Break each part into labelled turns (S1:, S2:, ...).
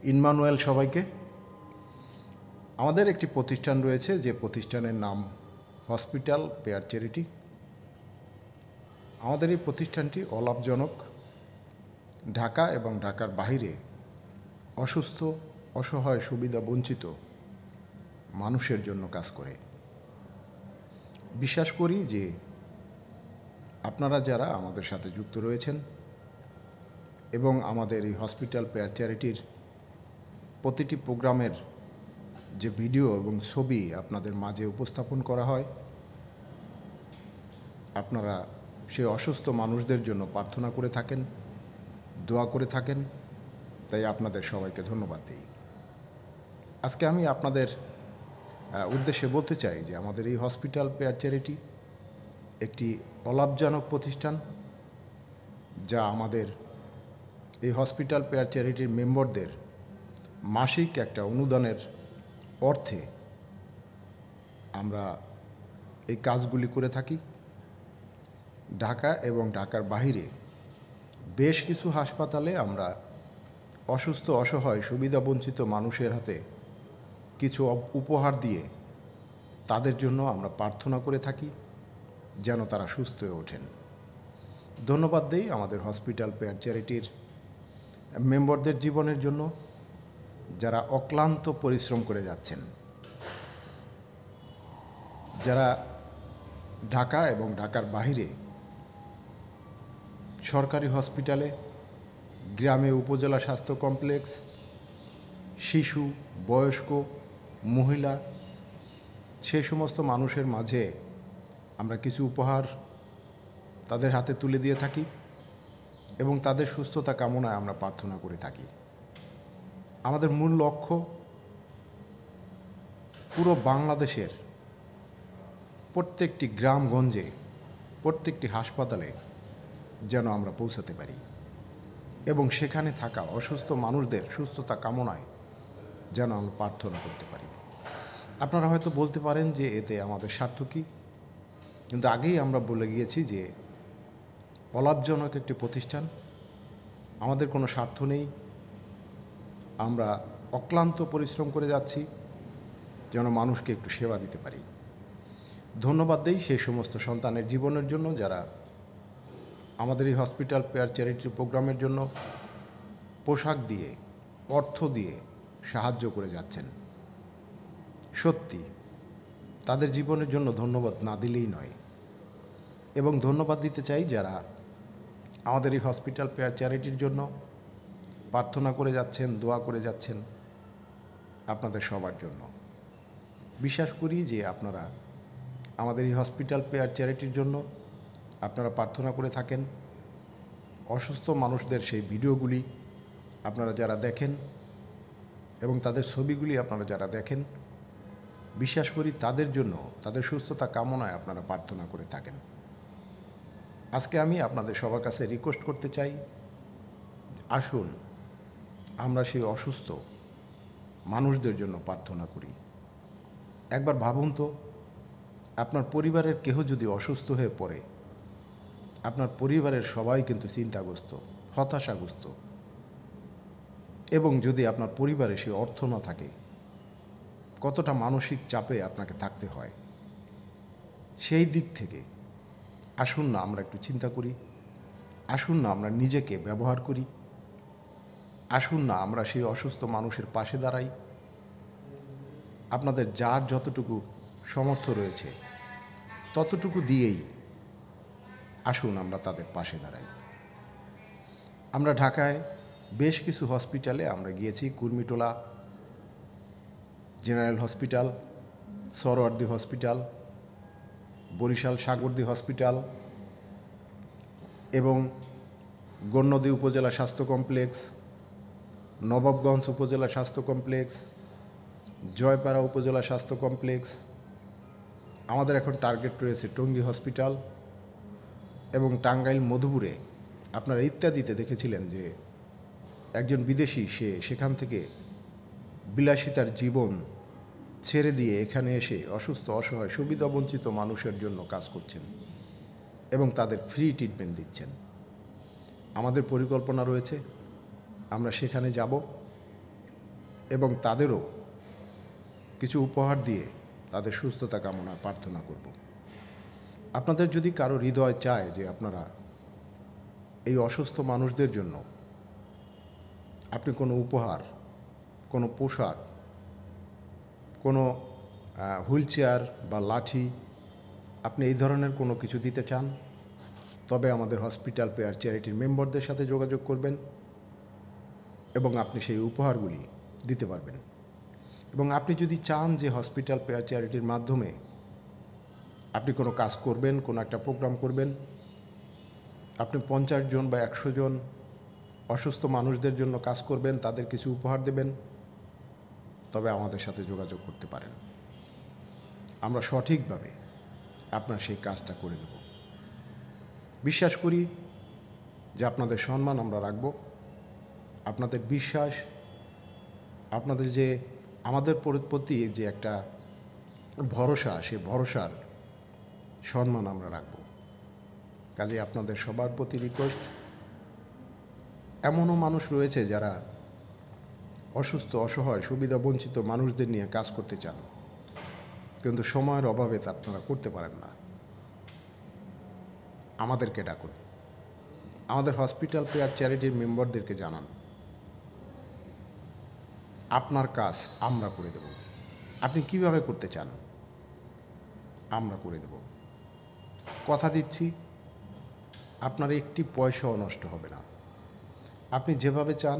S1: Emmanuel সবাইকে। আমাদের একটি প্রতিষ্ঠান রয়েছে, যে প্রতিষ্ঠানের নাম হসপিটাল পেয়ার চ্যারিটি। আমাদের এই প্রতিষ্ঠানটি অলাভজনক। ঢাকা এবং ঢাকার বাইরে অসুস্থ, অসহায়, সুবিধা বঞ্চিত মানুষের জন্য কাজ করে। বিশ্বাস করি যে আপনারা যারা আমাদের সাথে যুক্ত রয়েছেন এবং আমাদের এই হসপিটাল পেয়ার চ্যারিটির প্রতিটি প্রোগ্রামের যে ভিডিও এবং ছবি আপনাদের মাঝে উপস্থাপন করা হয়, আপনারা সেই অসুস্থ মানুষদের জন্য প্রার্থনা করে থাকেন, দোয়া করে থাকেন, তাই আপনাদের সবাইকে ধন্যবাদ দিই। আজকে আমি আপনাদের উদ্দেশ্যে বলতে চাই যে আমাদের এই হসপিটাল পেয়ার চ্যারিটি একটি অলাভজনক প্রতিষ্ঠান, যা আমাদের এই হসপিটাল পেয়ার চ্যারিটির মেম্বারদের মাসিক একটা অনুদানের অর্থে আমরা এই কাজগুলি করে থাকি। ঢাকা এবং ঢাকার বাইরে বেশ কিছু হাসপাতালে আমরা অসুস্থ, অসহায়, সুবিধাবঞ্চিত মানুষের হাতে কিছু উপহার দিয়ে তাদের জন্য আমরা প্রার্থনা করে থাকি যেন তারা সুস্থ হয়ে ওঠেন। ধন্যবাদ দেই আমাদের হসপিটাল পেয়ার চ্যারিটির মেম্বারদের জীবনের জন্য, যারা অক্লান্ত পরিশ্রম করে যাচ্ছেন, যারা ঢাকা এবং ঢাকার বাইরে সরকারি হসপিটালে, গ্রামে উপজেলা স্বাস্থ্য কমপ্লেক্স, শিশু, বয়স্ক, মহিলা, সেই সমস্ত মানুষের মাঝে আমরা কিছু উপহার তাদের হাতে তুলে দিয়ে থাকি এবং তাদের সুস্থতা কামনায় আমরা প্রার্থনা করে থাকি। আমাদের মূল লক্ষ্য পুরো বাংলাদেশের প্রত্যেকটি গ্রামগঞ্জে, প্রত্যেকটি হাসপাতালে যেন আমরা পৌঁছাতে পারি এবং সেখানে থাকা অসুস্থ মানুষদের সুস্থতা কামনায় যেন আমরা প্রার্থনা করতে পারি। আপনারা হয়তো বলতে পারেন যে এতে আমাদের স্বার্থ কী, কিন্তু আগেই আমরা বলে গিয়েছি যে অলাভজনক একটি প্রতিষ্ঠান, আমাদের কোনো স্বার্থ নেই। আমরা অক্লান্ত পরিশ্রম করে যাচ্ছি যেন মানুষকে একটু সেবা দিতে পারি। ধন্যবাদ দেই সেই সমস্ত সন্তানের জীবনের জন্য যারা আমাদের এই হসপিটাল পেয়ার চ্যারিটি প্রোগ্রামের জন্য পোশাক দিয়ে, অর্থ দিয়ে সাহায্য করে যাচ্ছেন। সত্যি তাদের জীবনের জন্য ধন্যবাদ না দিলেই নয়। এবং ধন্যবাদ দিতে চাই যারা আমাদের এই হসপিটাল পেয়ার চ্যারিটির জন্য প্রার্থনা করে যাচ্ছেন, দোয়া করে যাচ্ছেন, আপনাদের সবার জন্য। বিশ্বাস করি যে আপনারা আমাদের এই হসপিটাল পেয়ার চ্যারিটির জন্য আপনারা প্রার্থনা করে থাকেন। অসুস্থ মানুষদের সেই ভিডিওগুলি আপনারা যারা দেখেন এবং তাদের ছবিগুলি আপনারা যারা দেখেন, বিশ্বাস করি তাদের জন্য, তাদের সুস্থতা কামনায় আপনারা প্রার্থনা করে থাকেন। আজকে আমি আপনাদের সবার কাছে রিকোয়েস্ট করতে চাই, আসুন আমরা সেই অসুস্থ মানুষদের জন্য প্রার্থনা করি। একবার ভাবুন তো, আপনার পরিবারের কেহ যদি অসুস্থ হয়ে পড়ে, আপনার পরিবারের সবাই কিন্তু চিন্তাগ্রস্ত, হতাশাগ্রস্ত, এবং যদি আপনার পরিবারে সে অর্থ না থাকে, কতটা মানসিক চাপে আপনাকে থাকতে হয়। সেই দিক থেকে আসুন না আমরা একটু চিন্তা করি, আসুন না আমরা নিজেকে ব্যবহার করি, আসুন না আমরা সেই অসুস্থ মানুষের পাশে দাঁড়াই। আপনাদের যার যতটুকু সামর্থ্য রয়েছে ততটুকু দিয়েই আসুন আমরা তাদের পাশে দাঁড়াই। আমরা ঢাকায় বেশ কিছু হসপিটালে আমরা গিয়েছি, Kurmitola general hospital, Suhrawardy hospital, Barishal Sagardi hospital এবং গণ্যদী উপজেলা স্বাস্থ্য কমপ্লেক্স, নবাবগঞ্জ উপজেলা স্বাস্থ্য কমপ্লেক্স, জয়পাড়া উপজেলা স্বাস্থ্য কমপ্লেক্স। আমাদের এখন টার্গেট রয়েছে টঙ্গী হসপিটাল এবং টাঙ্গাইল মধুপুরে। আপনারা ইত্যাদিতে দেখেছিলেন যে একজন বিদেশি সেখান থেকে বিলাসিতার জীবন ছেড়ে দিয়ে এখানে এসে অসুস্থ, অসহায়, সুবিধাবঞ্চিত মানুষের জন্য কাজ করছেন এবং তাদের ফ্রি ট্রিটমেন্ট দিচ্ছেন। আমাদের পরিকল্পনা রয়েছে আমরা সেখানে যাব এবং তাদেরও কিছু উপহার দিয়ে তাদের সুস্থতা কামনা প্রার্থনা করব। আপনাদের যদি কারো হৃদয় চায় যে আপনারা এই অসুস্থ মানুষদের জন্য আপনি কোনো উপহার, কোনো পোশাক, কোনো হুইল চেয়ার বা লাঠি, আপনি এই ধরনের কোনো কিছু দিতে চান, তবে আমাদের হসপিটাল পেয়ার চ্যারিটির মেম্বারদের সাথে যোগাযোগ করবেন এবং আপনি সেই উপহারগুলি দিতে পারবেন। এবং আপনি যদি চান যে হসপিটাল পেয়ার চ্যারিটির মাধ্যমে আপনি কোনো কাজ করবেন, কোনো একটা প্রোগ্রাম করবেন, আপনি 50 জন বা 100 জন অসুস্থ মানুষদের জন্য কাজ করবেন, তাদের কিছু উপহার দেবেন, তবে আমাদের সাথে যোগাযোগ করতে পারেন। আমরা সঠিকভাবে আপনার সেই কাজটা করে দেব। বিশ্বাস করি যে আপনাদের সম্মান আমরা রাখব। আপনাদের বিশ্বাস, আপনাদের যে আমাদের প্রতি যে একটা ভরসা, সেই ভরসার সম্মান আমরা রাখব। কাজে আপনাদের সবার প্রতি রিকোয়েস্ট, এমনও মানুষ রয়েছে যারা অসুস্থ, অসহায়, সুবিধা বঞ্চিত মানুষদের নিয়ে কাজ করতে চান, কিন্তু সময়ের অভাবে তা আপনারা করতে পারেন না। আমাদেরকে ডাকুন, আমাদের হসপিটাল পেয়ার চ্যারিটির মেম্বারদেরকে জানান, আপনার কাজ আমরা করে দেব। আপনি কিভাবে করতে চান আমরা করে দেব। কথা দিচ্ছি, আপনার একটি পয়সাও নষ্ট হবে না। আপনি যেভাবে চান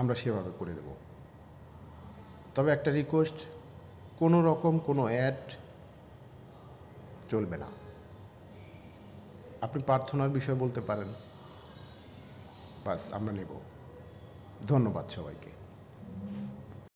S1: আমরা সেভাবে করে দেব। তবে একটা রিকোয়েস্ট, কোনো রকম কোনো অ্যাড চলবে না। আপনি প্রার্থনার বিষয় বলতে পারেন, বাস আমরা নেব। ধন্যবাদ সবাইকে।